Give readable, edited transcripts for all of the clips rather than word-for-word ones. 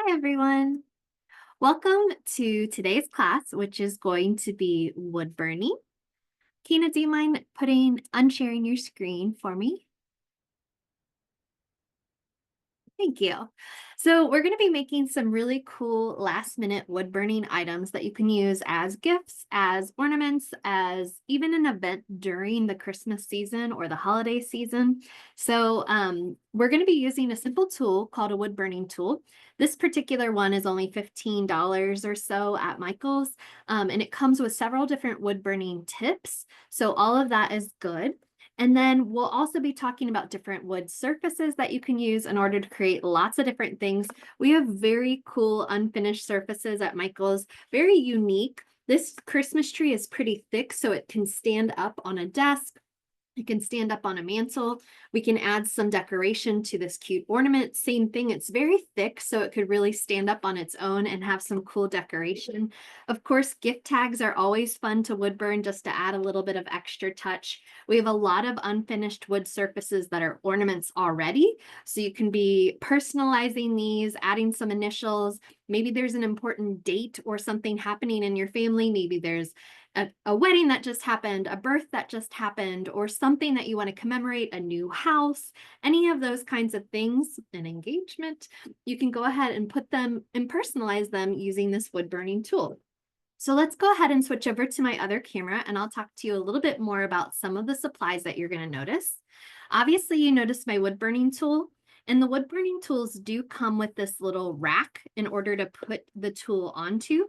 Hi, everyone. Welcome to today's class, which is going to be wood burning. Kina, do you mind unsharing your screen for me? Thank you. So we're going to be making some really cool last minute wood burning items that you can use as gifts, as ornaments, as even an event during the Christmas season or the holiday season. So we're going to be using a simple tool called a wood burning tool. This particular one is only $15 or so at Michael's, and it comes with several different wood burning tips. So all of that is good. And then we'll also be talking about different wood surfaces that you can use in order to create lots of different things. We have very cool unfinished surfaces at Michael's, very unique. This Christmas tree is pretty thick, so it can stand up on a desk. It can stand up on a mantle. We can add some decoration to this cute ornament. Same thing, it's very thick, so it could really stand up on its own and have some cool decoration. Of course, gift tags are always fun to wood burn just to add a little bit of extra touch. We have a lot of unfinished wood surfaces that are ornaments already, so you can be personalizing these, adding some initials. Maybe there's an important date or something happening in your family. Maybe there's a wedding that just happened, a birth that just happened, or something that you want to commemorate, a new house, any of those kinds of things, an engagement, you can go ahead and put them and personalize them using this wood burning tool. So let's go ahead and switch over to my other camera and I'll talk to you a little bit more about some of the supplies that you're going to notice. Obviously, you noticed my wood burning tool, and the wood burning tools do come with this little rack in order to put the tool onto.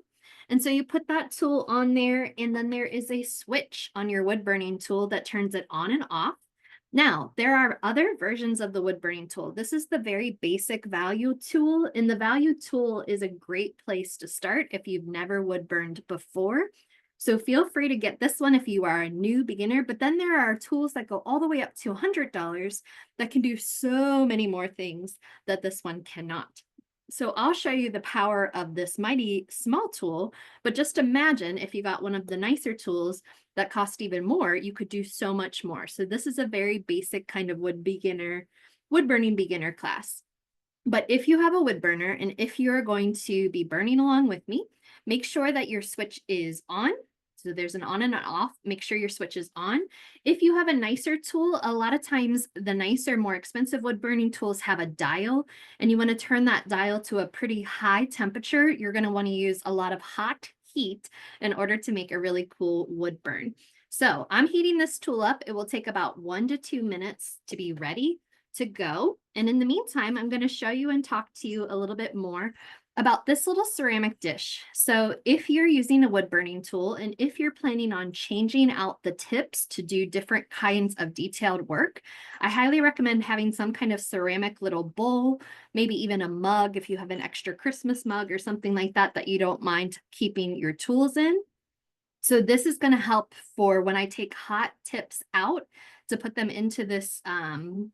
And so you put that tool on there, and then there is a switch on your wood burning tool that turns it on and off. Now, there are other versions of the wood burning tool. This is the very basic value tool, and the value tool is a great place to start if you've never wood burned before. So feel free to get this one if you are a new beginner, but then there are tools that go all the way up to $100 that can do so many more things that this one cannot. So I'll show you the power of this mighty small tool, but just imagine if you got one of the nicer tools that cost even more, you could do so much more. So this is a very basic kind of wood burning beginner class. But if you have a wood burner and if you're going to be burning along with me, make sure that your switch is on. So there's an on and an off. Make sure your switch is on. If you have a nicer tool, a lot of times the nicer, more expensive wood burning tools have a dial, and you want to turn that dial to a pretty high temperature. You're going to want to use a lot of hot heat in order to make a really cool wood burn. So I'm heating this tool up. It will take about 1 to 2 minutes to be ready to go. And in the meantime, I'm going to show you and talk to you a little bit more about this little ceramic dish. So if you're using a wood burning tool and if you're planning on changing out the tips to do different kinds of detailed work, I highly recommend having some kind of ceramic little bowl, maybe even a mug if you have an extra Christmas mug or something like that that you don't mind keeping your tools in. So this is going to help for when I take hot tips out to put them into this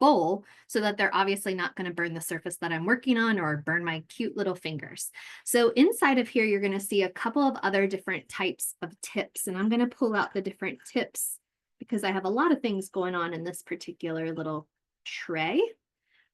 bowl so that they're obviously not going to burn the surface that I'm working on or burn my cute little fingers. So inside of here, you're going to see a couple of other different types of tips, and I'm going to pull out the different tips because I have a lot of things going on in this particular little tray.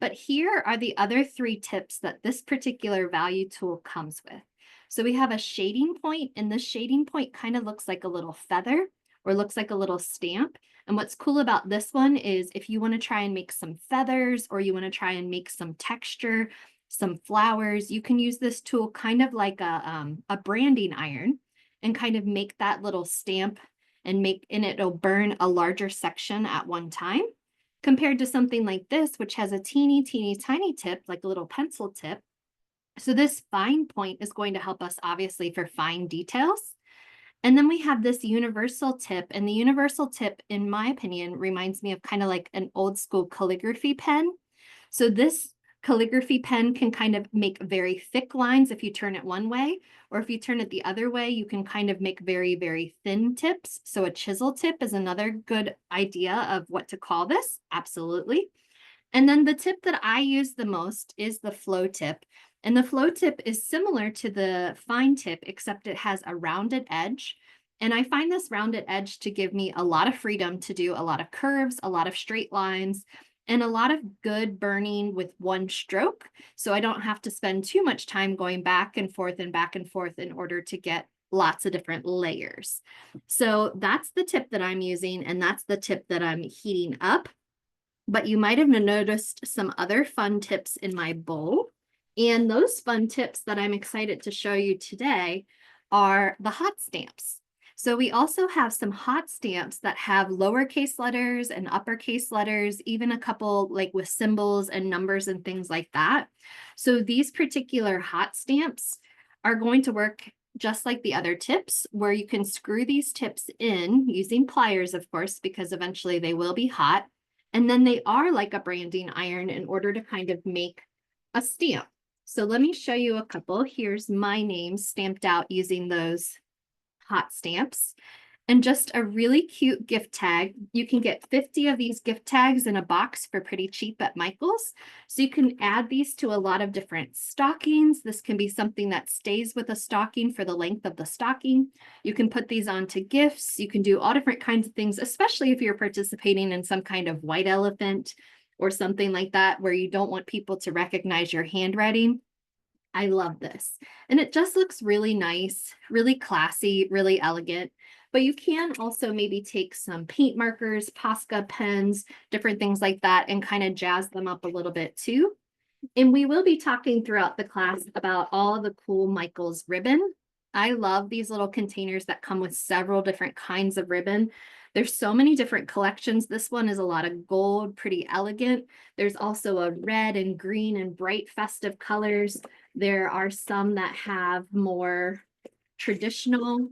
But here are the other 3 tips that this particular value tool comes with. So we have a shading point, and this shading point kind of looks like a little feather or looks like a little stamp. And what's cool about this one is if you want to try and make some feathers or you want to try and make some texture, some flowers, you can use this tool kind of like a branding iron and kind of make that little stamp and it'll burn a larger section at one time compared to something like this, which has a teeny tiny tip, like a little pencil tip. So this fine point is going to help us obviously for fine details. And then we have this universal tip, and the universal tip, in my opinion, reminds me of kind of like an old school calligraphy pen. So this calligraphy pen can kind of make very thick lines if you turn it one way, or if you turn it the other way, you can kind of make very thin tips. So a chisel tip is another good idea of what to call this, absolutely. And then the tip that I use the most is the flow tip. And the flow tip is similar to the fine tip, except it has a rounded edge. And I find this rounded edge to give me a lot of freedom to do a lot of curves, a lot of straight lines. and a lot of good burning with one stroke. So I don't have to spend too much time going back and forth in order to get lots of different layers. So that's the tip that I'm using, and that's the tip that I'm heating up. But you might have noticed some other fun tips in my bowl. And those fun tips that I'm excited to show you today are the hot stamps. So we also have some hot stamps that have lowercase letters and uppercase letters, even a couple like with symbols and numbers and things like that. So these particular hot stamps are going to work just like the other tips, where you can screw these tips in using pliers, of course, because eventually they will be hot. And then they are like a branding iron in order to kind of make a stamp. So let me show you a couple. Here's my name stamped out using those hot stamps. And just a really cute gift tag. You can get 50 of these gift tags in a box for pretty cheap at Michael's. So you can add these to a lot of different stockings. This can be something that stays with a stocking for the length of the stocking. You can put these onto gifts. You can do all different kinds of things, especially if you're participating in some kind of white elephant or something like that, where you don't want people to recognize your handwriting. I love this. And it just looks really nice, really classy, really elegant. But you can also maybe take some paint markers, Posca pens, different things like that, and kind of jazz them up a little bit too. And we will be talking throughout the class about all the cool Michael's ribbon. I love these little containers that come with several different kinds of ribbon. There's so many different collections. This one is a lot of gold, pretty elegant. There's also a red and green and bright festive colors. There are some that have more traditional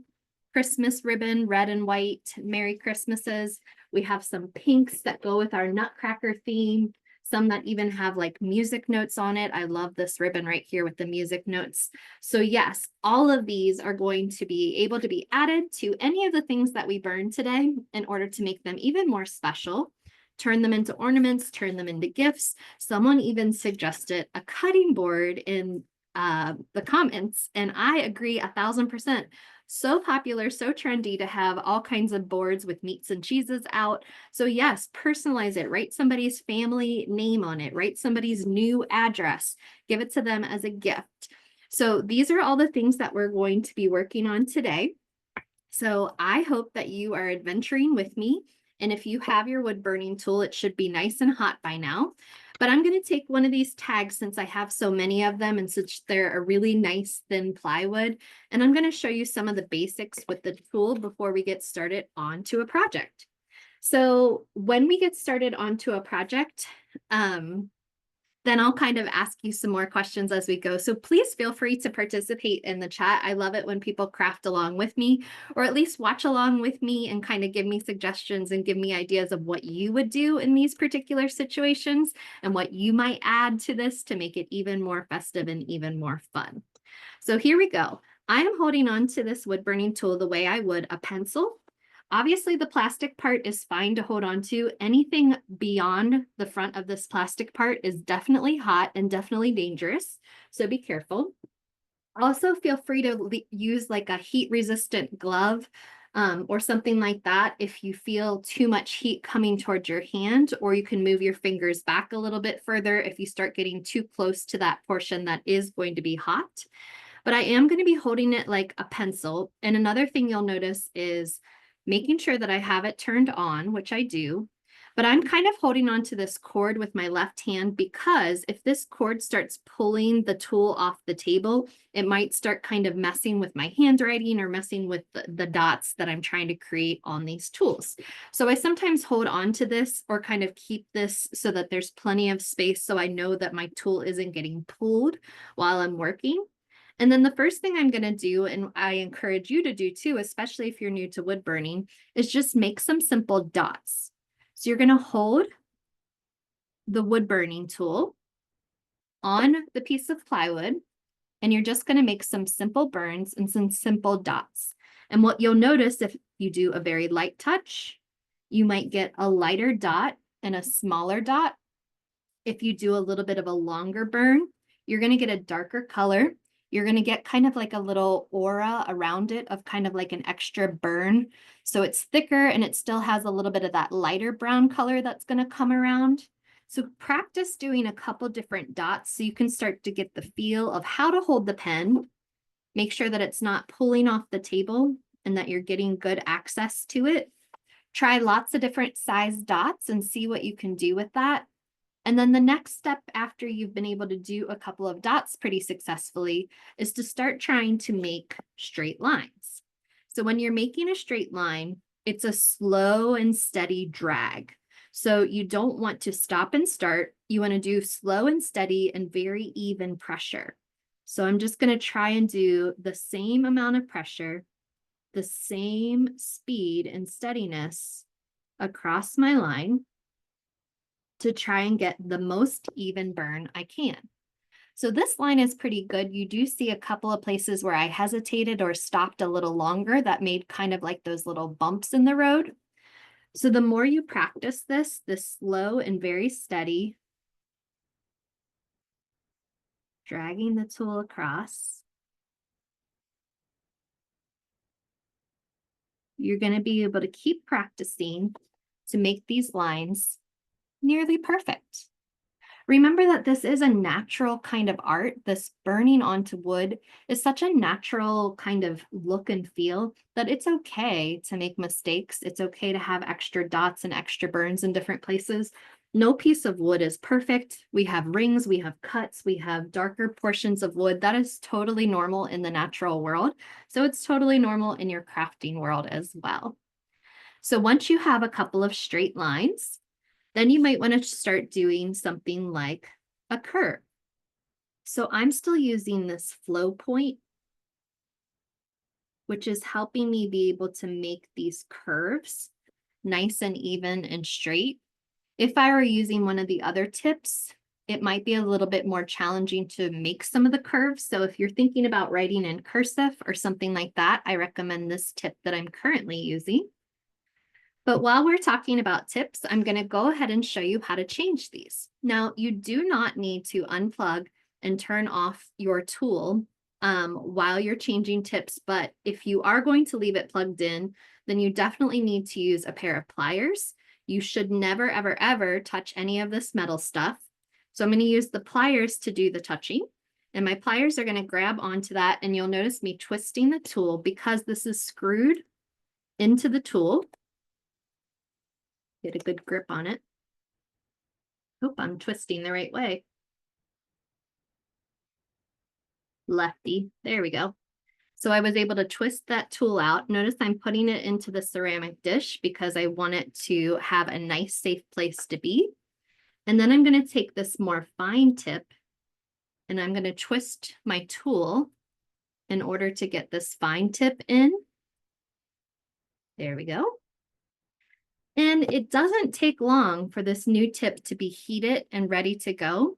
Christmas ribbon, red and white, Merry Christmases. We have some pinks that go with our Nutcracker theme, some that even have like music notes on it. I love this ribbon right here with the music notes. So yes, all of these are going to be able to be added to any of the things that we burn today in order to make them even more special. Turn them into ornaments, turn them into gifts. Someone even suggested a cutting board in the comments, and I agree 1000%. So popular, so trendy to have all kinds of boards with meats and cheeses out. So yes, personalize it, write somebody's family name on it, write somebody's new address, give it to them as a gift. So these are all the things that we're going to be working on today. So I hope that you are adventuring with me. And if you have your wood burning tool, it should be nice and hot by now. But I'm going to take one of these tags since I have so many of them and since they're a really nice thin plywood. And I'm going to show you some of the basics with the tool before we get started onto a project. So when we get started onto a project, then I'll kind of ask you some more questions as we go. So please feel free to participate in the chat. I love it when people craft along with me, or at least watch along with me and kind of give me suggestions and give me ideas of what you would do in these particular situations and what you might add to this to make it even more festive and even more fun. So here we go. I am holding on to this wood burning tool the way I would a pencil. Obviously, the plastic part is fine to hold on to. Anything beyond the front of this plastic part is definitely hot and definitely dangerous, so be careful. Also, feel free to use like a heat-resistant glove or something like that if you feel too much heat coming towards your hand, or you can move your fingers back a little bit further if you start getting too close to that portion that is going to be hot. But I am going to be holding it like a pencil. And another thing you'll notice is making sure that I have it turned on, which I do, but I'm kind of holding on to this cord with my left hand because if this cord starts pulling the tool off the table, it might start kind of messing with my handwriting or messing with the dots that I'm trying to create on these tools. So I sometimes hold on to this or kind of keep this so that there's plenty of space so I know that my tool isn't getting pulled while I'm working. And then the first thing I'm going to do, and I encourage you to do too, especially if you're new to wood burning, is just make some simple dots. So you're going to hold the wood burning tool on the piece of plywood, and you're just going to make some simple burns and some simple dots. And what you'll notice if you do a very light touch, you might get a lighter dot and a smaller dot. If you do a little bit of a longer burn, you're going to get a darker color. You're going to get kind of like a little aura around it of kind of like an extra burn. So it's thicker and it still has a little bit of that lighter brown color that's going to come around. So practice doing a couple different dots so you can start to get the feel of how to hold the pen. Make sure that it's not pulling off the table and that you're getting good access to it. Try lots of different size dots and see what you can do with that. And then the next step after you've been able to do a couple of dots pretty successfully is to start trying to make straight lines. So when you're making a straight line, it's a slow and steady drag. So you don't want to stop and start. You want to do slow and steady and very even pressure. So I'm just going to try and do the same amount of pressure, the same speed and steadiness across my line to try and get the most even burn I can. So this line is pretty good. You do see a couple of places where I hesitated or stopped a little longer that made kind of like those little bumps in the road. So the more you practice this slow and very steady, dragging the tool across, you're going to be able to keep practicing to make these lines nearly perfect. Remember that this is a natural kind of art. This burning onto wood is such a natural kind of look and feel that it's okay to make mistakes. It's okay to have extra dots and extra burns in different places. No piece of wood is perfect. We have rings, we have cuts, we have darker portions of wood. That is totally normal in the natural world. So it's totally normal in your crafting world as well. So once you have a couple of straight lines, then you might want to start doing something like a curve. So I'm still using this flow point, which is helping me be able to make these curves nice and even and straight. If I were using one of the other tips, it might be a little bit more challenging to make some of the curves. So if you're thinking about writing in cursive or something like that, I recommend this tip that I'm currently using. But while we're talking about tips, I'm going to go ahead and show you how to change these. Now, you do not need to unplug and turn off your tool while you're changing tips, but if you are going to leave it plugged in, then you definitely need to use a pair of pliers. You should never, ever, ever touch any of this metal stuff. So I'm going to use the pliers to do the touching, and my pliers are going to grab onto that, and you'll notice me twisting the tool because this is screwed into the tool. Get a good grip on it. Hope I'm twisting the right way. Lefty, there we go. So I was able to twist that tool out. Notice I'm putting it into the ceramic dish because I want it to have a nice, safe place to be. And then I'm going to take this more fine tip and I'm going to twist my tool in order to get this fine tip in. There we go. And it doesn't take long for this new tip to be heated and ready to go.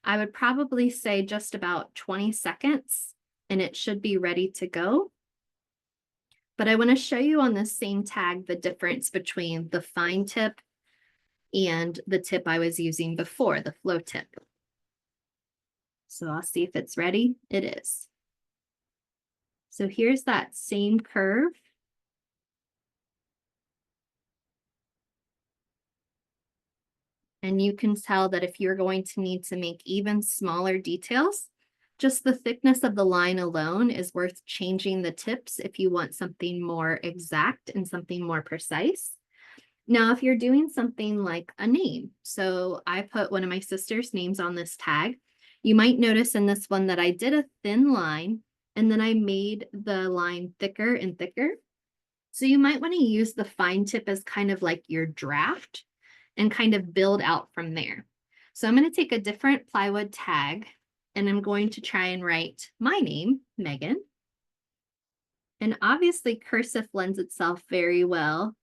I would probably say just about 20 seconds and it should be ready to go. But I want to show you on this same tag the difference between the fine tip and the tip I was using before, the flow tip. So I'll see if it's ready. It is. So here's that same curve. And you can tell that if you're going to need to make even smaller details, just the thickness of the line alone is worth changing the tips if you want something more exact and something more precise. Now, if you're doing something like a name, so I put one of my sister's names on this tag, you might notice in this one that I did a thin line and then I made the line thicker and thicker. So you might want to use the fine tip as kind of like your draft and kind of build out from there. So I'm going to take a different plywood tag and I'm going to try and write my name, Megan. And obviously cursive lends itself very well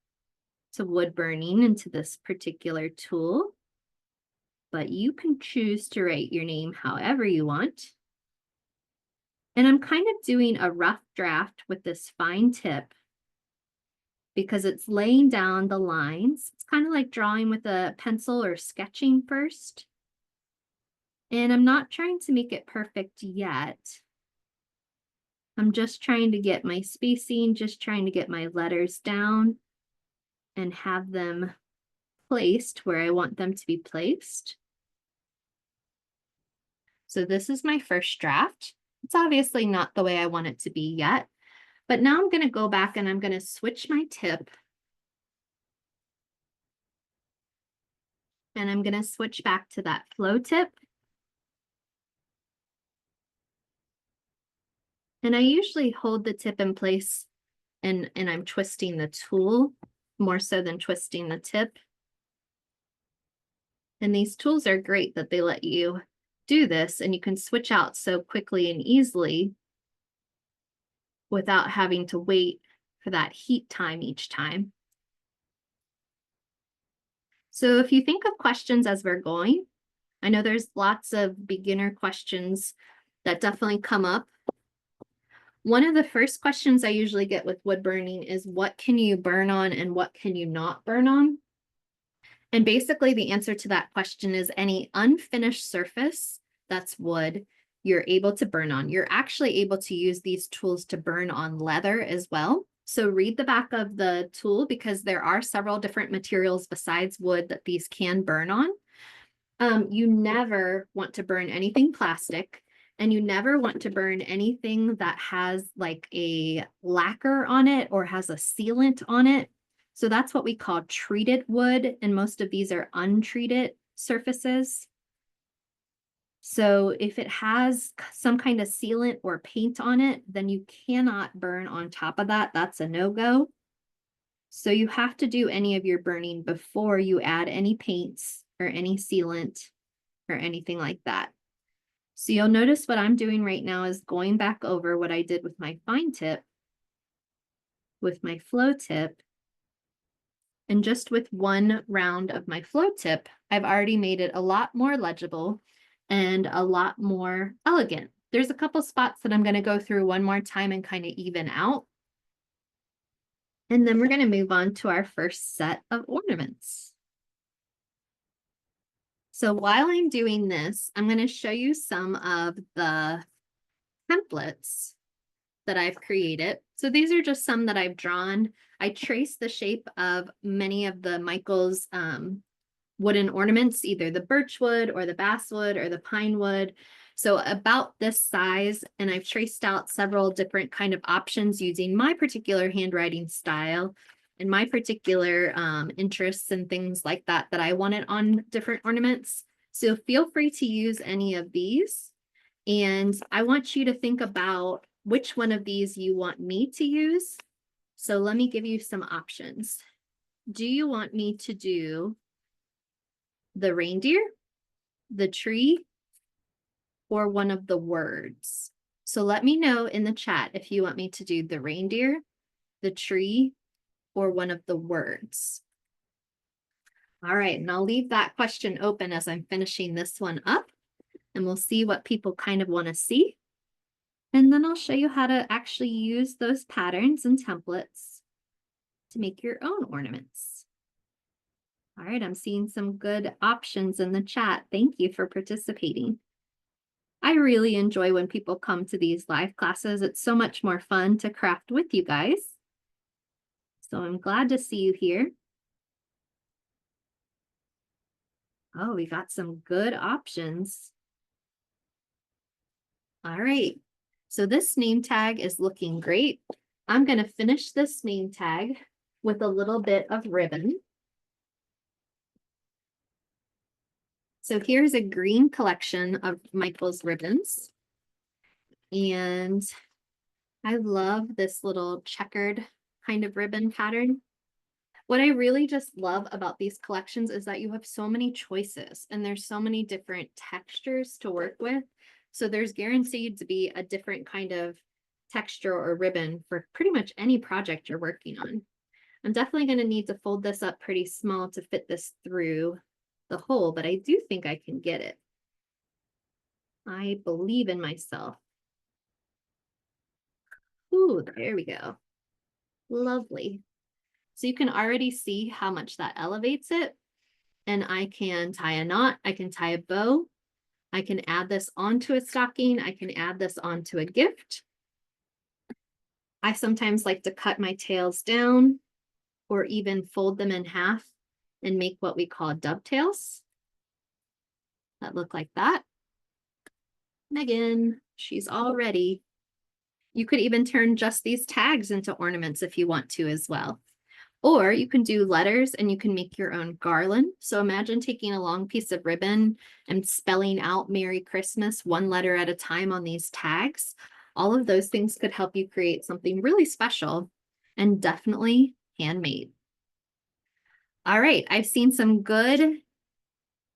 to wood burning and to this particular tool, but you can choose to write your name however you want. And I'm kind of doing a rough draft with this fine tip because it's laying down the lines. It's kind of like drawing with a pencil or sketching first. And I'm not trying to make it perfect yet. I'm just trying to get my spacing, just trying to get my letters down and have them placed where I want them to be placed. So this is my first draft. It's obviously not the way I want it to be yet, but now I'm going to go back and I'm going to switch my tip. And I'm going to switch back to that flow tip. And I usually hold the tip in place and I'm twisting the tool more so than twisting the tip. And these tools are great that they let you do this, and you can switch out so quickly and easily without having to wait for that heat time each time. So if you think of questions as we're going, I know there's lots of beginner questions that definitely come up. One of the first questions I usually get with wood burning is what can you burn on and what can you not burn on? And basically the answer to that question is any unfinished surface that's wood, you're able to burn on. You're actually able to use these tools to burn on leather as well. So read the back of the tool because there are several different materials besides wood that these can burn on. You never want to burn anything plastic, and you never want to burn anything that has like a lacquer on it or has a sealant on it. So that's what we call treated wood, and most of these are untreated surfaces. So if it has some kind of sealant or paint on it, then you cannot burn on top of that. That's a no-go. So you have to do any of your burning before you add any paints or any sealant or anything like that. So you'll notice what I'm doing right now is going back over what I did with my fine tip, with my flow tip, and just with one round of my flow tip, I've already made it a lot more legible and a lot more elegant. There's a couple spots that I'm going to go through one more time and kind of even out. And then we're going to move on to our first set of ornaments. So while I'm doing this, I'm going to show you some of the templates that I've created. So these are just some that I've drawn. I traced the shape of many of the Michael's wooden ornaments, either the birch wood or the basswood or the pine wood. So about this size, and I've traced out several different kind of options using my particular handwriting style and my particular interests and things like that that I wanted on different ornaments. So feel free to use any of these. And I want you to think about which one of these you want me to use. So let me give you some options. Do you want me to do the reindeer, the tree, or one of the words? So let me know in the chat if you want me to do the reindeer, the tree, or one of the words. All right, and I'll leave that question open as I'm finishing this one up, and we'll see what people kind of want to see. And then I'll show you how to actually use those patterns and templates to make your own ornaments. All right, I'm seeing some good options in the chat. Thank you for participating. I really enjoy when people come to these live classes. It's so much more fun to craft with you guys. So I'm glad to see you here. Oh, we got some good options. All right, so this name tag is looking great. I'm going to finish this name tag with a little bit of ribbon. So here's a green collection of Michael's ribbons. And I love this little checkered kind of ribbon pattern. What I really just love about these collections is that you have so many choices and there's so many different textures to work with. So there's guaranteed to be a different kind of texture or ribbon for pretty much any project you're working on. I'm definitely going to need to fold this up pretty small to fit this through the hole, but I do think I can get it. I believe in myself. Ooh, there we go. Lovely. So you can already see how much that elevates it. And I can tie a knot, I can tie a bow, I can add this onto a stocking, I can add this onto a gift. I sometimes like to cut my tails down or even fold them in half and make what we call dovetails that look like that. Megan, she's all ready. You could even turn just these tags into ornaments if you want to as well. Or you can do letters and you can make your own garland. So imagine taking a long piece of ribbon and spelling out Merry Christmas one letter at a time on these tags. All of those things could help you create something really special and definitely handmade. All right, I've seen some good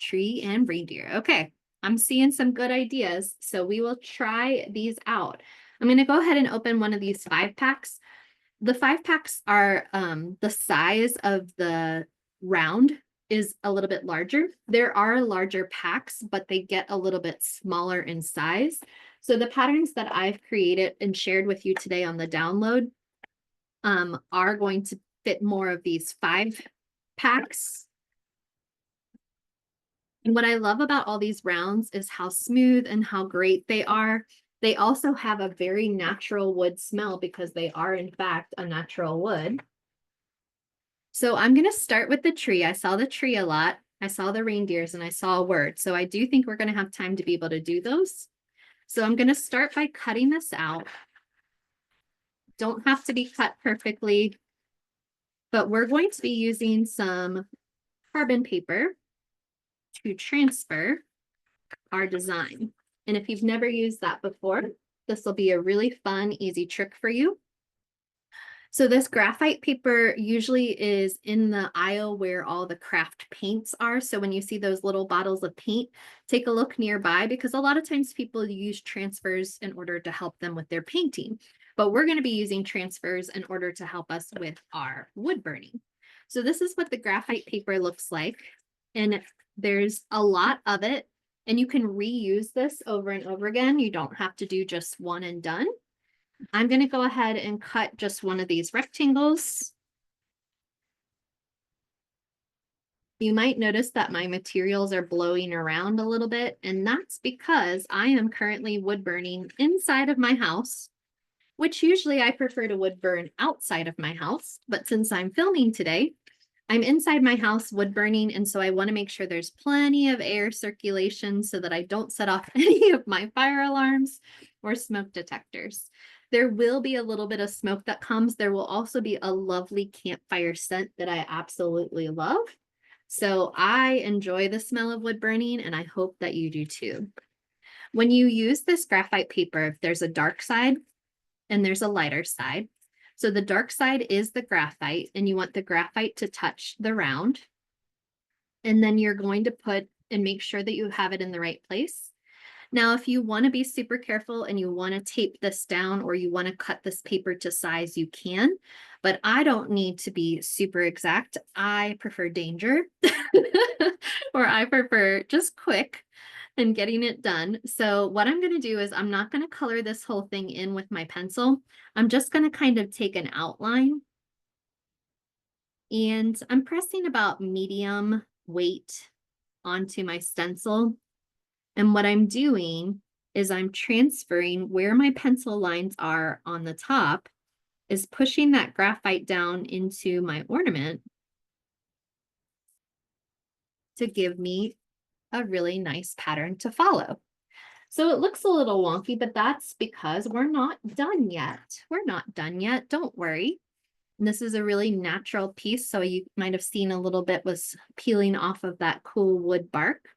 tree and reindeer. Okay, I'm seeing some good ideas, so we will try these out. I'm going to go ahead and open one of these 5-packs. The 5-packs are the size of the round is a little bit larger. There are larger packs, but they get a little bit smaller in size. So the patterns that I've created and shared with you today on the download are going to fit more of these 5-packs. And what I love about all these rounds is how smooth and how great they are. They also have a very natural wood smell because they are, in fact, a natural wood. So I'm going to start with the tree. I saw the tree a lot. I saw the reindeers and I saw a word. So I do think we're going to have time to be able to do those. So I'm going to start by cutting this out. Don't have to be cut perfectly, but we're going to be using some carbon paper to transfer our design. And if you've never used that before, this will be a really fun, easy trick for you. So this graphite paper usually is in the aisle where all the craft paints are. So when you see those little bottles of paint, take a look nearby because a lot of times people use transfers in order to help them with their painting. But we're going to be using transfers in order to help us with our wood burning. So this is what the graphite paper looks like. And there's a lot of it. And you can reuse this over and over again. You don't have to do just one and done. I'm going to go ahead and cut just one of these rectangles. You might notice that my materials are blowing around a little bit, and that's because I am currently wood burning inside of my house, which usually I prefer to wood burn outside of my house. But since I'm filming today, I'm inside my house wood burning, and so I want to make sure there's plenty of air circulation so that I don't set off any of my fire alarms or smoke detectors. There will be a little bit of smoke that comes. There will also be a lovely campfire scent that I absolutely love. So I enjoy the smell of wood burning, and I hope that you do too. When you use this graphite paper, there's a dark side and there's a lighter side. So the dark side is the graphite, and you want the graphite to touch the round. And then you're going to put and make sure that you have it in the right place. Now, if you want to be super careful and you want to tape this down or you want to cut this paper to size, you can, but I don't need to be super exact. I prefer danger or I prefer just quick and getting it done. So what I'm going to do is I'm not going to color this whole thing in with my pencil. I'm just going to kind of take an outline, and I'm pressing about medium weight onto my stencil. And what I'm doing is I'm transferring where my pencil lines are on the top, is pushing that graphite down into my ornament to give me a really nice pattern to follow. So it looks a little wonky, but that's because we're not done yet. We're not done yet. Don't worry. And this is a really natural piece. So you might have seen a little bit was peeling off of that cool wood bark.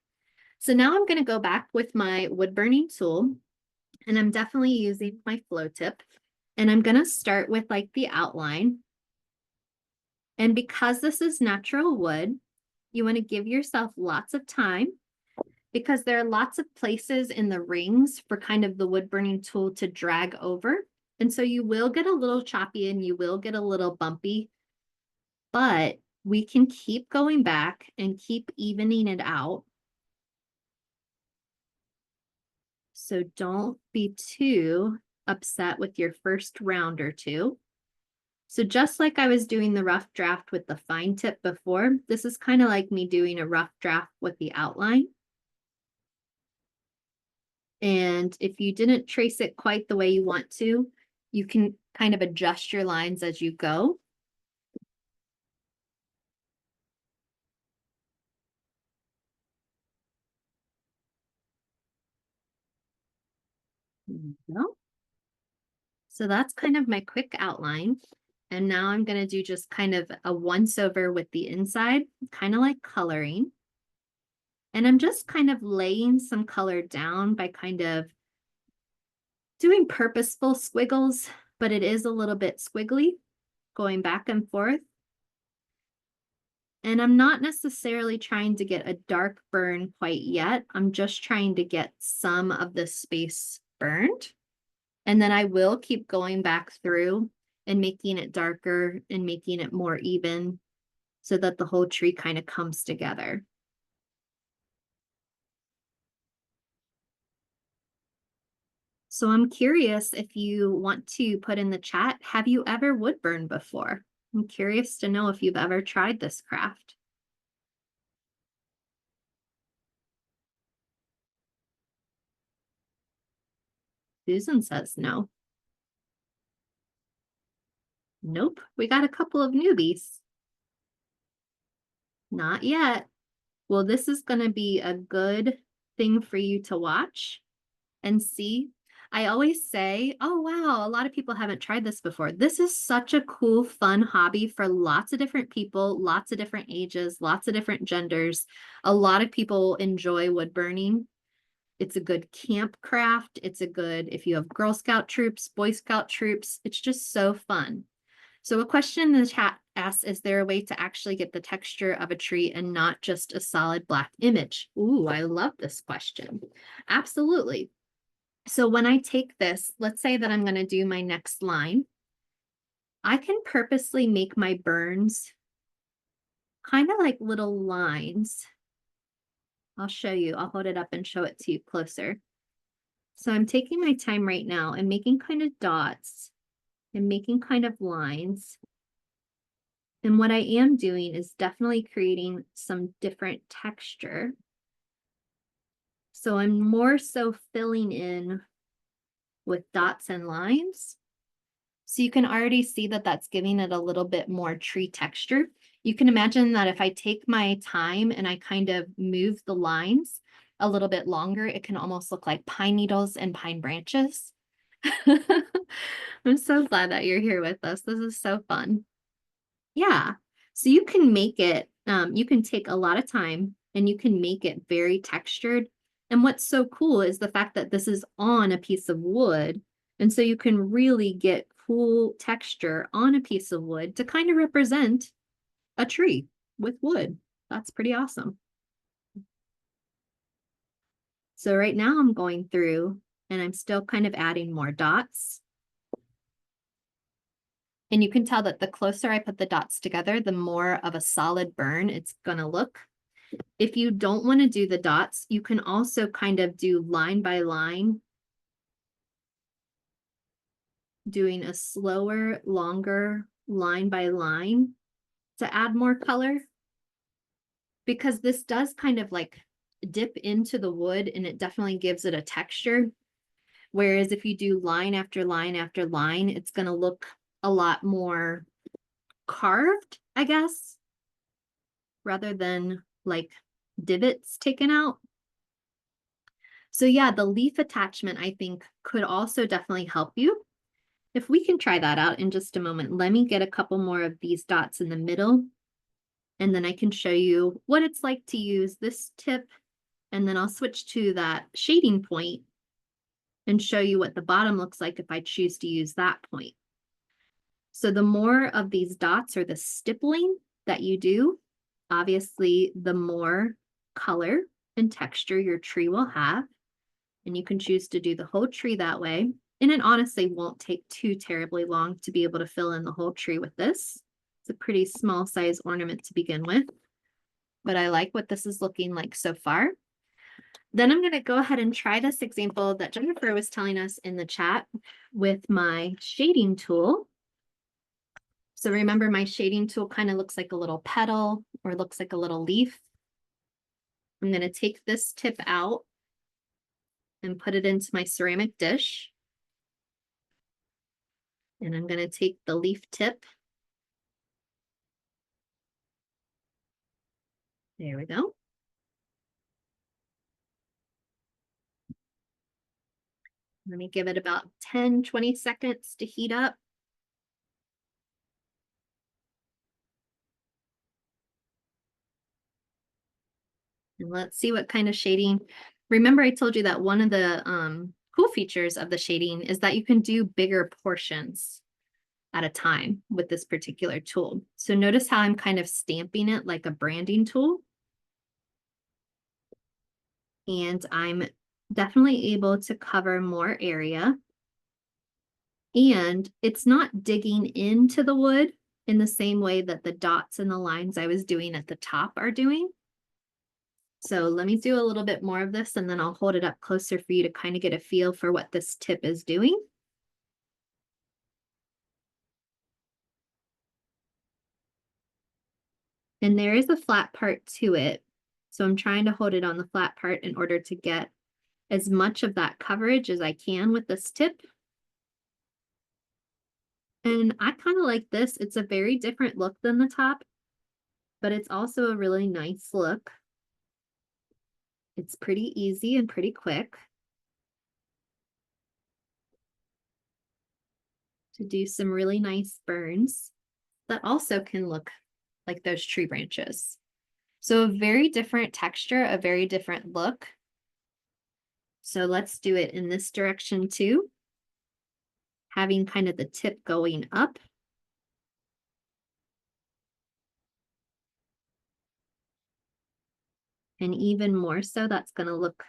So now I'm going to go back with my wood burning tool, and I'm definitely using my flow tip, and I'm going to start with like the outline. And because this is natural wood, you want to give yourself lots of time because there are lots of places in the rings for kind of the wood burning tool to drag over. And so you will get a little choppy and you will get a little bumpy, but we can keep going back and keep evening it out. So don't be too upset with your first round or two. So just like I was doing the rough draft with the fine tip before, this is kind of like me doing a rough draft with the outline. And if you didn't trace it quite the way you want to, you can kind of adjust your lines as you go. we go. So that's kind of my quick outline. And now I'm going to do just kind of a once over with the inside, kind of like coloring. And I'm just kind of laying some color down by kind of doing purposeful squiggles, but it is a little bit squiggly, going back and forth. And I'm not necessarily trying to get a dark burn quite yet. I'm just trying to get some of the space burned. And then I will keep going back through and making it darker and making it more even so that the whole tree kind of comes together. So I'm curious if you want to put in the chat, have you ever wood burned before? I'm curious to know if you've ever tried this craft. Susan says no. Nope, we got a couple of newbies. Not yet. Well, this is going to be a good thing for you to watch and see. I always say, oh, wow, a lot of people haven't tried this before. This is such a cool, fun hobby for lots of different people, lots of different ages, lots of different genders. A lot of people enjoy wood burning. It's a good camp craft. It's a good, if you have Girl Scout troops, Boy Scout troops, it's just so fun. So a question in the chat asks, is there a way to actually get the texture of a tree and not just a solid black image? Ooh, I love this question. Absolutely. So when I take this, let's say that I'm going to do my next line, I can purposely make my burns kind of like little lines. I'll show you. I'll hold it up and show it to you closer. So I'm taking my time right now and making kind of dots and making kind of lines. And what I am doing is definitely creating some different texture. So I'm more so filling in with dots and lines. So you can already see that that's giving it a little bit more tree texture. You can imagine that if I take my time and I kind of move the lines a little bit longer, it can almost look like pine needles and pine branches. I'm so glad that you're here with us. This is so fun. Yeah. So you can make it, you can take a lot of time and you can make it very textured. And what's so cool is the fact that this is on a piece of wood. And so you can really get cool texture on a piece of wood to kind of represent a tree with wood. That's pretty awesome. So right now I'm going through and I'm still kind of adding more dots. And you can tell that the closer I put the dots together, the more of a solid burn it's going to look. If you don't want to do the dots, you can also kind of do line by line, doing a slower, longer line by line to add more color. Because this does kind of like dip into the wood and it definitely gives it a texture. Whereas if you do line after line after line, it's going to look a lot more carved, I guess, rather than like divots taken out. So yeah, the leaf attachment, I think, could also definitely help you. If we can try that out in just a moment, let me get a couple more of these dots in the middle, and then I can show you what it's like to use this tip, and then I'll switch to that shading point and show you what the bottom looks like if I choose to use that point. So the more of these dots or the stippling that you do, obviously the more color and texture your tree will have. And you can choose to do the whole tree that way. And it honestly won't take too terribly long to be able to fill in the whole tree with this. It's a pretty small size ornament to begin with, but I like what this is looking like so far. Then I'm going to go ahead and try this example that Jennifer was telling us in the chat with my shading tool. So remember, my shading tool kind of looks like a little petal or looks like a little leaf. I'm going to take this tip out and put it into my ceramic dish. And I'm going to take the leaf tip. There we go. Let me give it about 10-20 seconds to heat up. And let's see what kind of shading. Remember, I told you that one of the cool features of the shading is that you can do bigger portions at a time with this particular tool. So notice how I'm kind of stamping it like a branding tool. And I'm definitely able to cover more area. And it's not digging into the wood in the same way that the dots and the lines I was doing at the top are doing. So let me do a little bit more of this and then I'll hold it up closer for you to kind of get a feel for what this tip is doing. And there is a flat part to it. So I'm trying to hold it on the flat part in order to get as much of that coverage as I can with this tip. And I kind of like this. It's a very different look than the top, but it's also a really nice look. It's pretty easy and pretty quick to do some really nice burns that also can look like those tree branches. So a very different texture, a very different look. So let's do it in this direction too, having kind of the tip going up. And even more so, that's going to look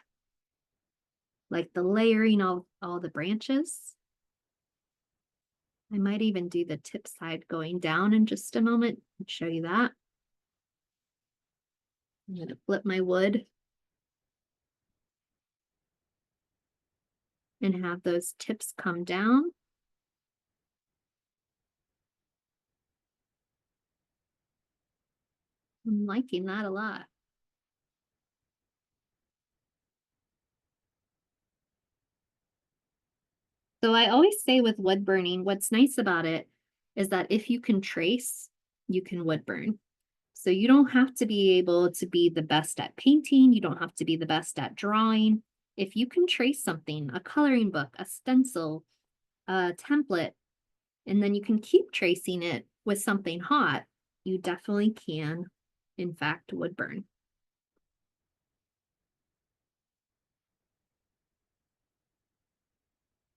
like the layering of all the branches. I might even do the tip side going down in just a moment and show you that. I'm going to flip my wood and have those tips come down. I'm liking that a lot. So I always say with wood burning, what's nice about it is that if you can trace, you can wood burn. So you don't have to be able to be the best at painting. You don't have to be the best at drawing. If you can trace something, a coloring book, a stencil, a template, and then you can keep tracing it with something hot, you definitely can, in fact, wood burn.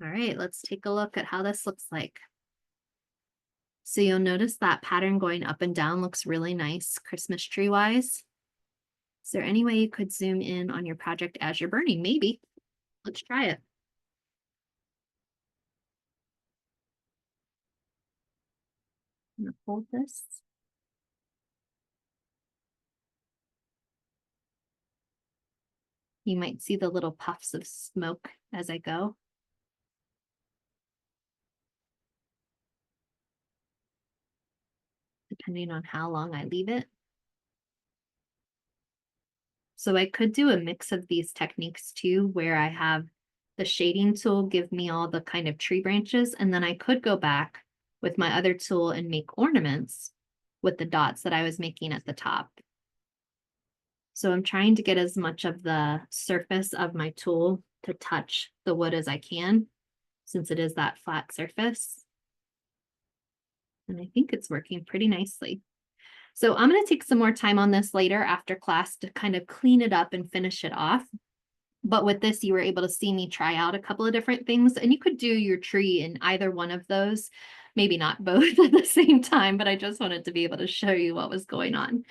All right, let's take a look at how this looks like. So you'll notice that pattern going up and down looks really nice, Christmas tree wise. Is there any way you could zoom in on your project as you're burning? Maybe. Let's try it. I'm gonna hold this. You might see the little puffs of smoke as I go. Depending on how long I leave it. So I could do a mix of these techniques too, where I have the shading tool give me all the kind of tree branches, and then I could go back with my other tool and make ornaments with the dots that I was making at the top. So I'm trying to get as much of the surface of my tool to touch the wood as I can, since it is that flat surface. And I think it's working pretty nicely. So I'm going to take some more time on this later after class to kind of clean it up and finish it off. But with this, you were able to see me try out a couple of different things, and you could do your tree in either one of those, maybe not both at the same time, but I just wanted to be able to show you what was going on.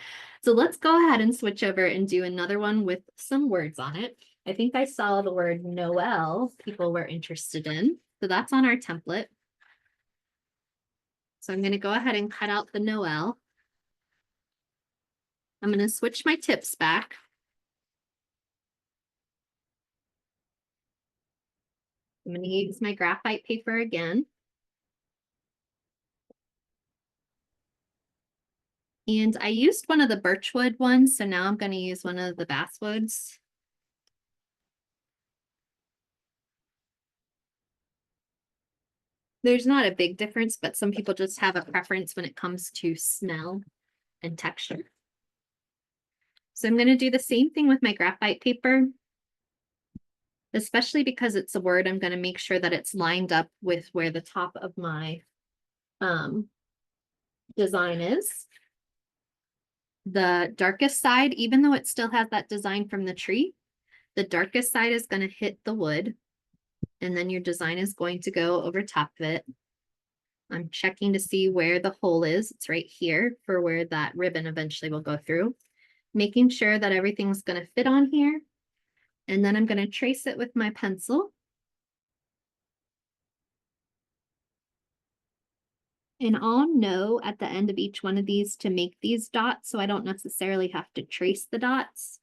So let's go ahead and switch over and do another one with some words on it. I think I saw the word Noel people were interested in. So that's on our template. So I'm going to go ahead and cut out the Noel. I'm going to switch my tips back. I'm going to use my graphite paper again. And I used one of the birchwood ones, so now I'm going to use one of the basswoods. There's not a big difference, but some people just have a preference when it comes to smell and texture. So I'm going to do the same thing with my graphite paper. especially because it's a word. I'm going to make sure that it's lined up with where the top of my design is. The darkest side, even though it still has that design from the tree, the darkest side is going to hit the wood, and then your design is going to go over top of it. I'm checking to see where the hole is. It's right here for where that ribbon eventually will go through, making sure that everything's going to fit on here. And then I'm going to trace it with my pencil. And I'll know at the end of each one of these to make these dots, so I don't necessarily have to trace the dots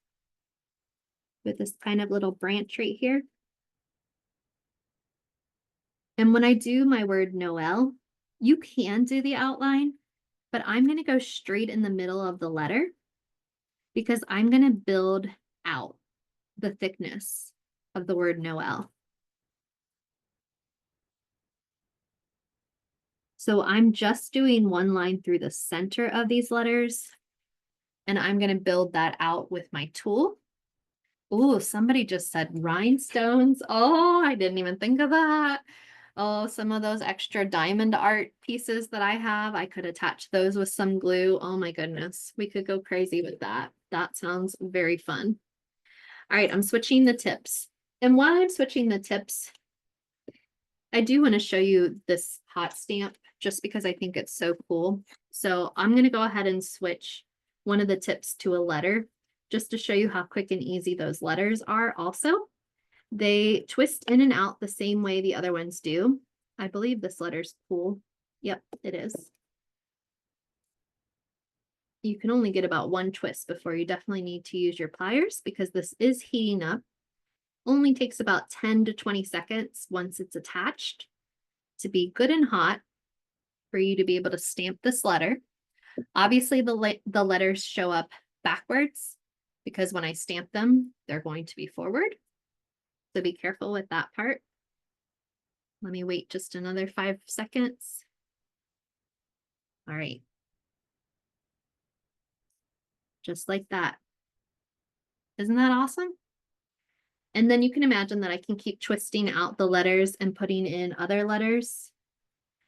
with this kind of little branch right here. And when I do my word Noel, you can do the outline, but I'm going to go straight in the middle of the letter because I'm going to build out the thickness of the word Noel. So I'm just doing one line through the center of these letters, and I'm going to build that out with my tool. Ooh, somebody just said rhinestones. Oh, I didn't even think of that. Oh, some of those extra diamond art pieces that I have, I could attach those with some glue. Oh my goodness, we could go crazy with that. That sounds very fun. All right, I'm switching the tips. And while I'm switching the tips, I do want to show you this hot stamp just because I think it's so cool. So I'm going to go ahead and switch one of the tips to a letter just to show you how quick and easy those letters are also. They twist in and out the same way the other ones do. I believe this letter's cool. Yep, it is. You can only get about one twist before you definitely need to use your pliers because this is heating up. Only takes about 10 to 20 seconds once it's attached to be good and hot for you to be able to stamp this letter. Obviously, the letters show up backwards because when I stamp them, they're going to be forward. So be careful with that part. Let me wait just another 5 seconds. All right. Just like that. Isn't that awesome? And then you can imagine that I can keep twisting out the letters and putting in other letters.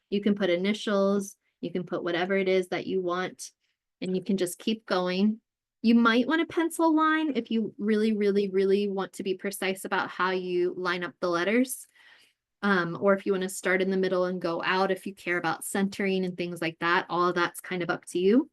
You can put initials, you can put whatever it is that you want, and you can just keep going. You might want a pencil line if you really, really, really want to be precise about how you line up the letters. Or if you want to start in the middle and go out, if you care about centering and things like that, all of that's kind of up to you.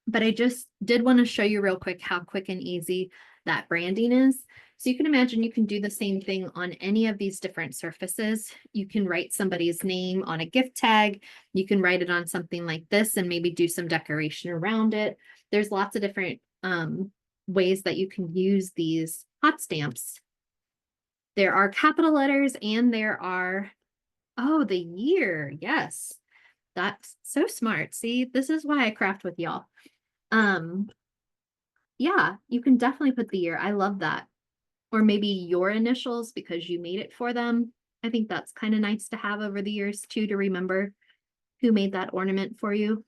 But I just did want to show you real quick how quick and easy that branding is. So you can imagine you can do the same thing on any of these different surfaces. You can write somebody's name on a gift tag. You can write it on something like this and maybe do some decoration around it. There's lots of different ways that you can use these hot stamps. There are capital letters and there are, oh, the year. Yes, that's so smart. See, this is why I craft with y'all. Yeah, you can definitely put the year. I love that. Or maybe your initials because you made it for them. I think that's kind of nice to have over the years too, to remember who made that ornament for you.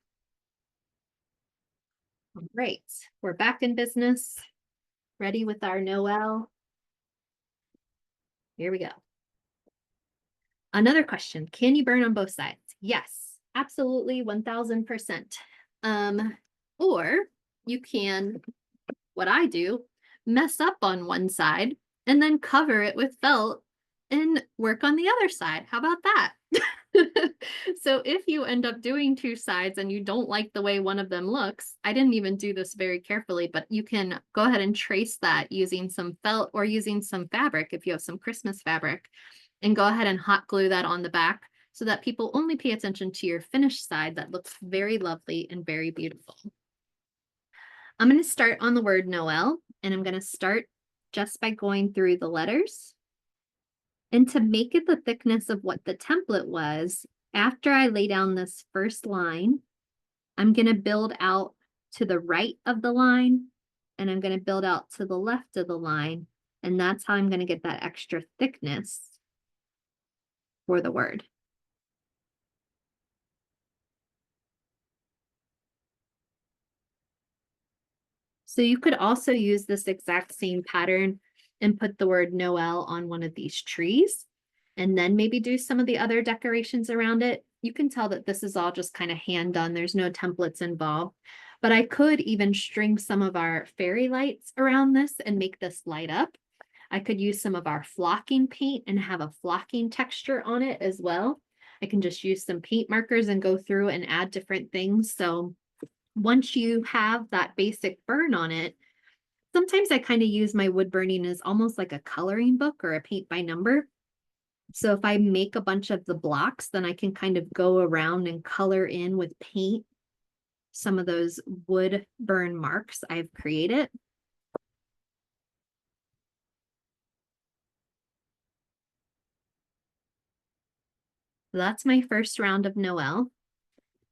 All right, we're back in business. Ready with our Noel. Here we go. Another question, can you burn on both sides? Yes, absolutely, 1000%. Or you can, what I do, mess up on one side and then cover it with felt and work on the other side. How about that? So if you end up doing two sides and you don't like the way one of them looks, I didn't even do this very carefully, but you can go ahead and trace that using some felt or using some fabric if you have some Christmas fabric, and go ahead and hot glue that on the back so that people only pay attention to your finished side that looks very lovely and very beautiful. I'm going to start on the word Noel, and I'm going to start just by going through the letters. And to make it the thickness of what the template was, after I lay down this first line, I'm going to build out to the right of the line, and I'm going to build out to the left of the line, and that's how I'm going to get that extra thickness for the word. So you could also use this exact same pattern and put the word Noel on one of these trees, and then maybe do some of the other decorations around it. You can tell that this is all just kind of hand done. There's no templates involved, but I could even string some of our fairy lights around this and make this light up. I could use some of our flocking paint and have a flocking texture on it as well. I can just use some paint markers and go through and add different things. So once you have that basic burn on it, sometimes I kind of use my wood burning as almost like a coloring book or a paint by number. So if I make a bunch of the blocks, then I can kind of go around and color in with paint some of those wood burn marks I've created. So that's my first round of Noel.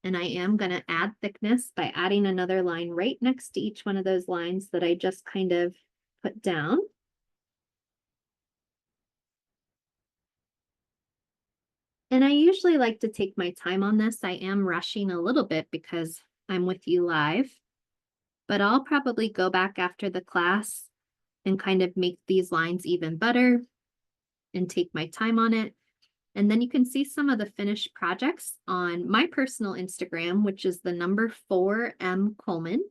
And I am going to add thickness by adding another line right next to each one of those lines that I just kind of put down. And I usually like to take my time on this. I am rushing a little bit because I'm with you live, but I'll probably go back after the class and kind of make these lines even better and take my time on it. And then you can see some of the finished projects on my personal Instagram, which is the number 4M Coleman.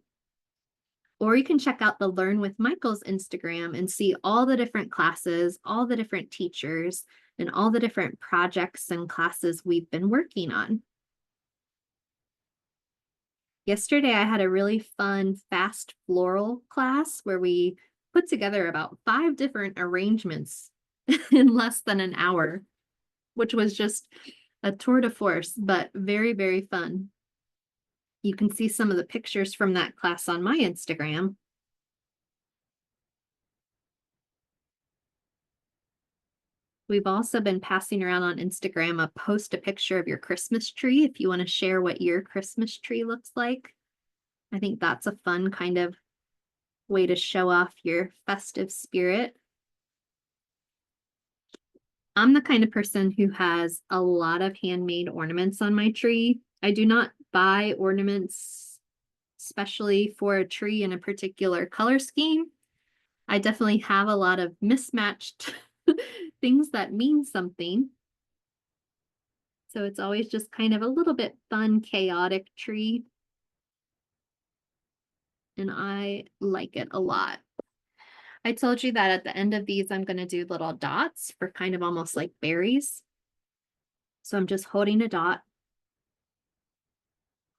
Or you can check out the Learn with Michael's Instagram and see all the different classes, all the different teachers, and all the different projects and classes we've been working on. Yesterday, I had a really fun fast floral class where we put together about 5 different arrangements in less than an hour, which was just a tour de force, but very, very fun. You can see some of the pictures from that class on my Instagram. We've also been passing around on Instagram post a picture of your Christmas tree if you want to share what your Christmas tree looks like. I think that's a fun kind of way to show off your festive spirit. I'm the kind of person who has a lot of handmade ornaments on my tree. I do not buy ornaments especially for a tree in a particular color scheme. I definitely have a lot of mismatched things that mean something. So it's always just kind of a little bit fun, chaotic tree. And I like it a lot. I told you that at the end of these, I'm going to do little dots for kind of almost like berries. So I'm just holding a dot,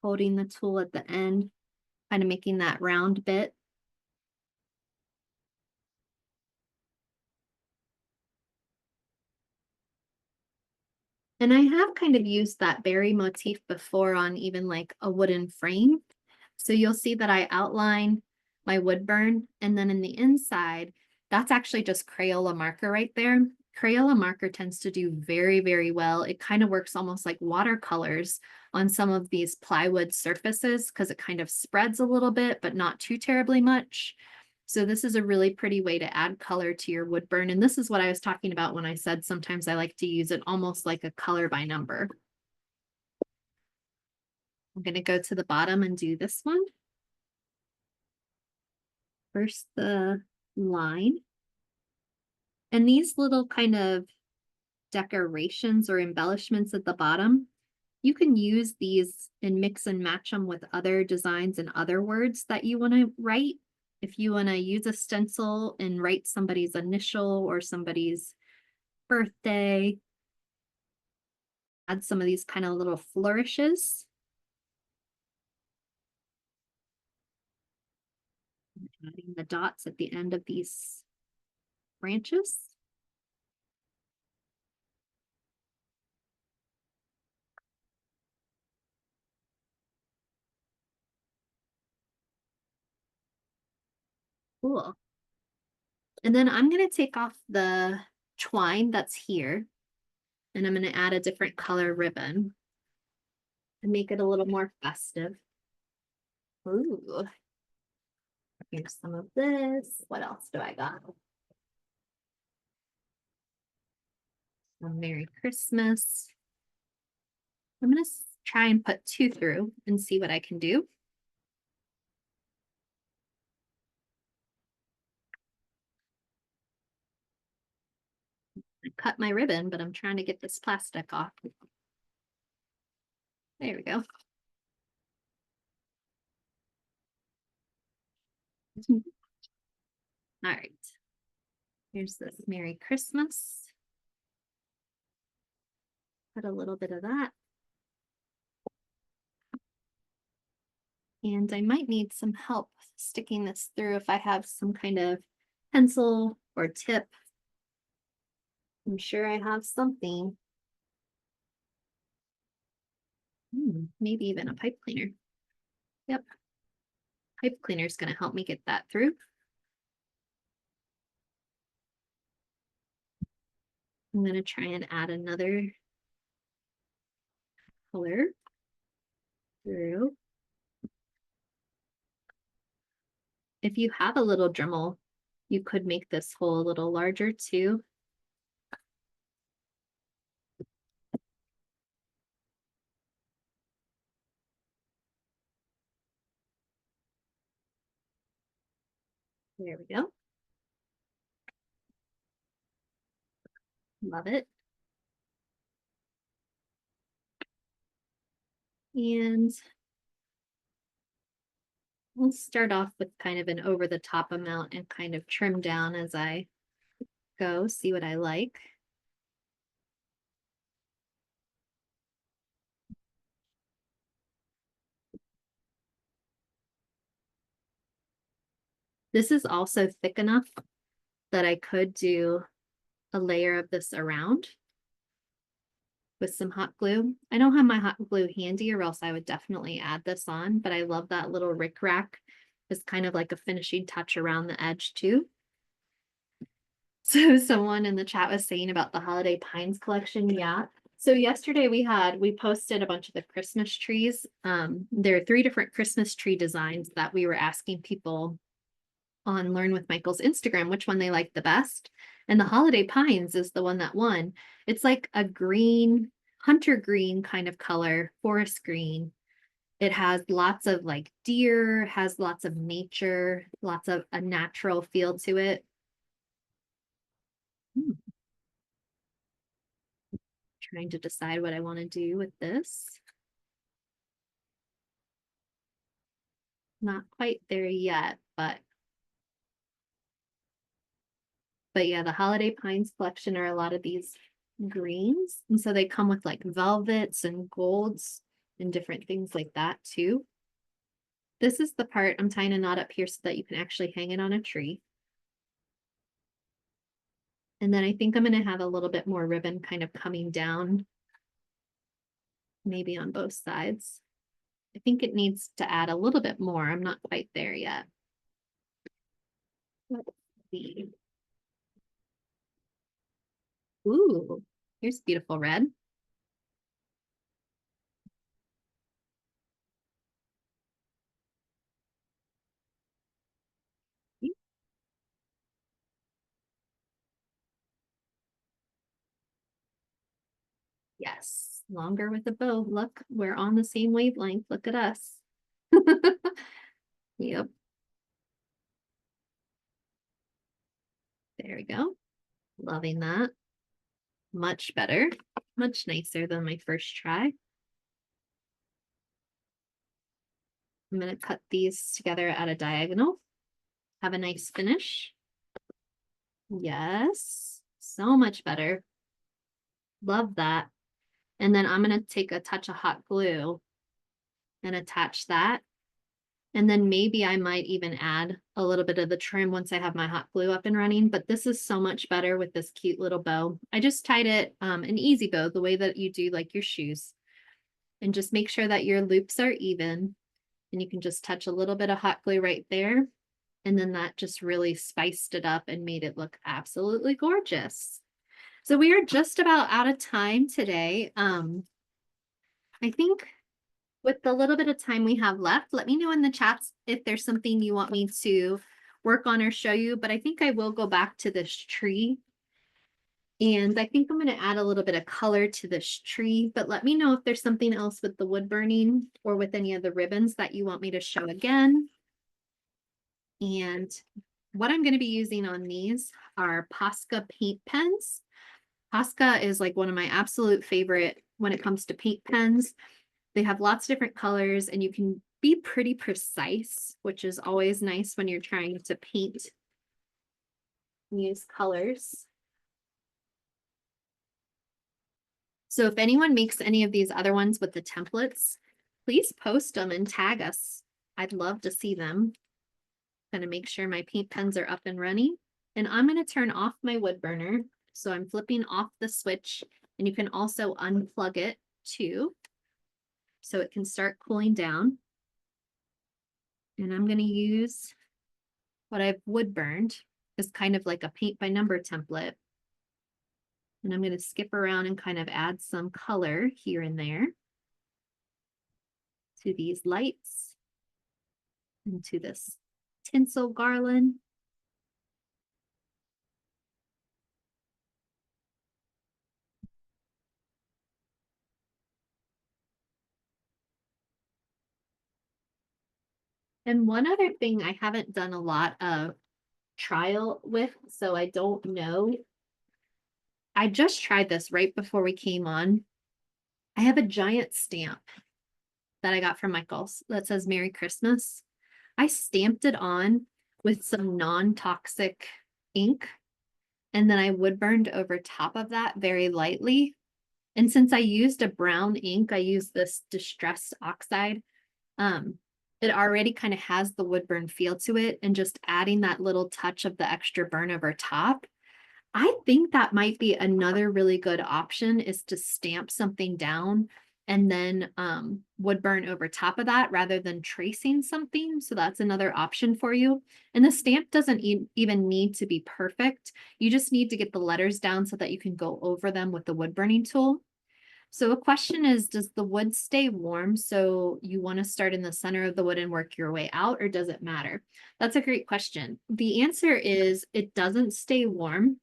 holding the tool at the end, kind of making that round bit. And I have kind of used that berry motif before on even like a wooden frame. So you'll see that I outline my wood burn, and then in the inside, that's actually just Crayola marker right there. Crayola marker tends to do very, very well. It kind of works almost like watercolors on some of these plywood surfaces because it kind of spreads a little bit, but not too terribly much. So this is a really pretty way to add color to your wood burn. And this is what I was talking about when I said sometimes I like to use it almost like a color by number. I'm going to go to the bottom and do this one. First, the line. And these little kind of decorations or embellishments at the bottom, you can use these and mix and match them with other designs and other words that you want to write. If you want to use a stencil and write somebody's initial or somebody's birthday, add some of these kind of little flourishes. Adding the dots at the end of these branches. Cool. And then I'm going to take off the twine that's here, and I'm going to add a different color ribbon and make it a little more festive. Ooh. Here's some of this. What else do I got? Merry Christmas. I'm going to try and put 2 through and see what I can do. cut my ribbon, but I'm trying to get this plastic off. There we go. All right. Here's this Merry Christmas. Put a little bit of that. And I might need some help sticking this through if I have some kind of pencil or tip. I'm sure I have something. Maybe even a pipe cleaner. Yep. Pipe cleaner is going to help me get that through. I'm going to try and add another color through. If you have a little Dremel, you could make this hole a little larger too. There we go. Love it. And we'll start off with kind of an over the top amount and kind of trim down as I go, see what I like. This is also thick enough that I could do a layer of this around with some hot glue. I don't have my hot glue handy or else I would definitely add this on, but I love that little rickrack. It's kind of like a finishing touch around the edge too. So someone in the chat was saying about the Holiday Pines collection. Yeah. So yesterday we posted a bunch of the Christmas trees. There are 3 different Christmas tree designs that we were asking people on Learn with Michael's Instagram which one they liked the best. And the Holiday Pines is the one that won. It's like a green, hunter green kind of color, forest green. It has lots of like deer, has lots of nature, lots of a natural feel to it. Trying to decide what I want to do with this. Not quite there yet, but yeah, the Holiday Pines collection are a lot of these greens. And so they come with like velvets and golds and different things like that too. This is the part I'm tying a knot up here so that you can actually hang it on a tree. And then I think I'm going to have a little bit more ribbon kind of coming down, maybe on both sides. I think it needs to add a little bit more. I'm not quite there yet. Let's see. Ooh, here's beautiful red. Yes, longer with a bow. Look, we're on the same wavelength. Look at us. Yep. There we go. Loving that. Much better. Much nicer than my first try. I'm going to cut these together at a diagonal. Have a nice finish. Yes, so much better. Love that. And then I'm going to take a touch of hot glue and attach that. And then maybe I might even add a little bit of the trim once I have my hot glue up and running. But this is so much better with this cute little bow. I just tied it an easy bow, the way that you do like your shoes. And just make sure that your loops are even. And you can just touch a little bit of hot glue right there. And then that just really spiced it up and made it look absolutely gorgeous. So we are just about out of time today. I think with the little bit of time we have left, let me know in the chats if there's something you want me to work on or show you, but I think I will go back to this tree. And I think I'm going to add a little bit of color to this tree, but let me know if there's something else with the wood burning or with any of the ribbons that you want me to show again. And what I'm going to be using on these are Posca paint pens. Posca is like one of my absolute favorite when it comes to paint pens. They have lots of different colors and you can be pretty precise, which is always nice when you're trying to paint and use colors. So if anyone makes any of these other ones with the templates, please post them and tag us. I'd love to see them. I'm gonna make sure my paint pens are up and running. And I'm gonna turn off my wood burner. So I'm flipping off the switch, and you can also unplug it too, so it can start cooling down. And I'm gonna use what I've wood burned as kind of like a paint by number template. And I'm gonna skip around and kind of add some color here and there to these lights and to this tinsel garland. And one other thing I haven't done a lot of trial with, so I don't know. I just tried this right before we came on. I have a giant stamp that I got from Michael's that says Merry Christmas. I stamped it on with some non-toxic ink, and then I wood burned over top of that very lightly. And since I used a brown ink, I used this distressed oxide. It already kind of has the wood burn feel to it, and just adding that little touch of the extra burn over top, I think that might be another really good option, is to stamp something down and then wood burn over top of that rather than tracing something. So that's another option for you. And the stamp doesn't even need to be perfect. You just need to get the letters down so that you can go over them with the wood burning tool. So a question is, does the wood stay warm? So you want to start in the center of the wood and work your way out, or does it matter? That's a great question. The answer is it doesn't stay warm.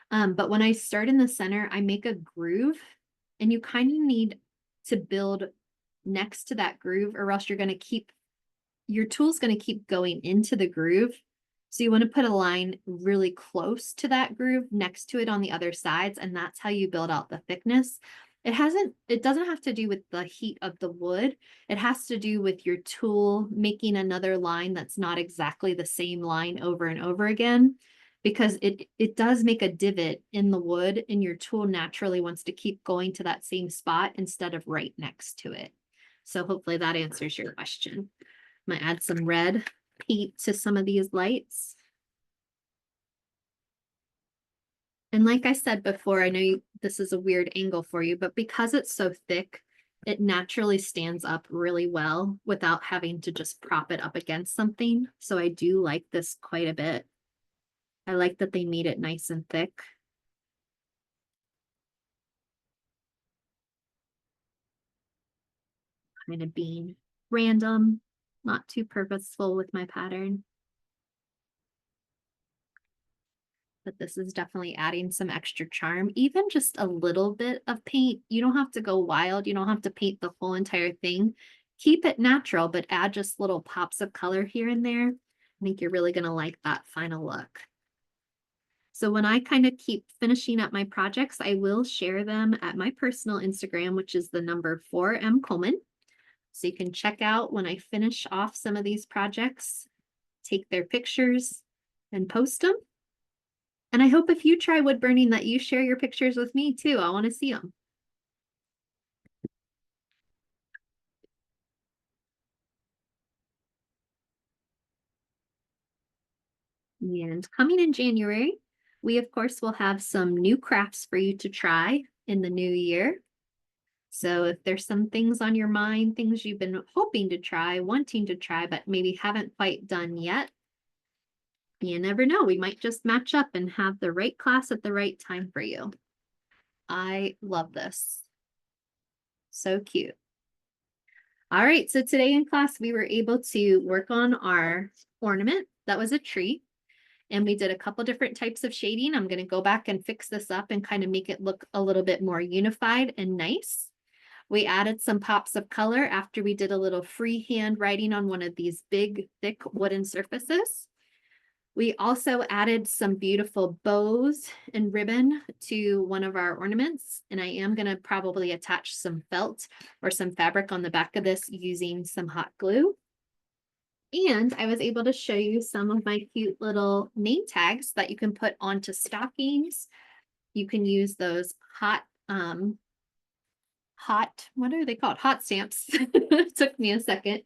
But when I start in the center, I make a groove, and you kind of need to build next to that groove, or else your tool's going to keep going into the groove. So you want to put a line really close to that groove next to it on the other sides, and that's how you build out the thickness. It doesn't have to do with the heat of the wood. It has to do with your tool making another line that's not exactly the same line over and over again, because it does make a divot in the wood, and your tool naturally wants to keep going to that same spot instead of right next to it. So hopefully that answers your question. I'm gonna add some red paint to some of these lights. And like I said before, I know this is a weird angle for you, but because it's so thick, it naturally stands up really well without having to just prop it up against something. So I do like this quite a bit. I like that they made it nice and thick. Kind of being random, not too purposeful with my pattern. But this is definitely adding some extra charm. Even just a little bit of paint. You don't have to go wild. You don't have to paint the whole entire thing. Keep it natural, but add just little pops of color here and there. I think you're really going to like that final look. So when I kind of keep finishing up my projects, I will share them at my personal Instagram, which is the number 4M Coleman. So you can check out when I finish off some of these projects, take their pictures and post them. And I hope if you try wood burning that you share your pictures with me too. I want to see them. And coming in January, we of course will have some new crafts for you to try in the new year. So if there's some things on your mind, things you've been hoping to try, wanting to try, but maybe haven't quite done yet, you never know. We might just match up and have the right class at the right time for you. I love this. So cute. All right, so today in class, we were able to work on our ornament. That was a tree. And we did a couple different types of shading. I'm going to go back and fix this up and kind of make it look a little bit more unified and nice. We added some pops of color after we did a little freehand writing on one of these big, thick wooden surfaces. We also added some beautiful bows and ribbon to one of our ornaments, and I am going to probably attach some felt or some fabric on the back of this using some hot glue. And I was able to show you some of my cute little name tags that you can put onto stockings. You can use those what are they called? Hot stamps. It took me a second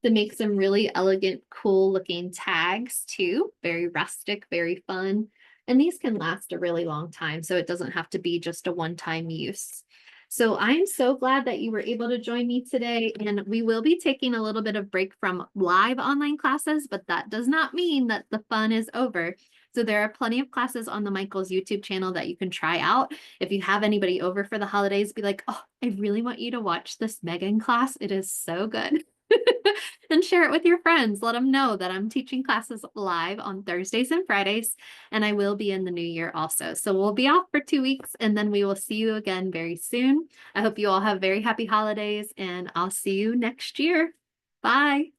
to make some really elegant, cool looking tags too. Very rustic, very fun. And these can last a really long time, so it doesn't have to be just a one-time use. So I'm so glad that you were able to join me today, and we will be taking a little bit of break from live online classes, but that does not mean that the fun is over. So there are plenty of classes on the Michaels YouTube channel that you can try out. If you have anybody over for the holidays, be like, oh, I really want you to watch this Megan class. It is so good. And share it with your friends. Let them know that I'm teaching classes live on Thursdays and Fridays, and I will be in the new year also. So we'll be off for 2 weeks, and then we will see you again very soon. I hope you all have very happy holidays, and I'll see you next year. Bye.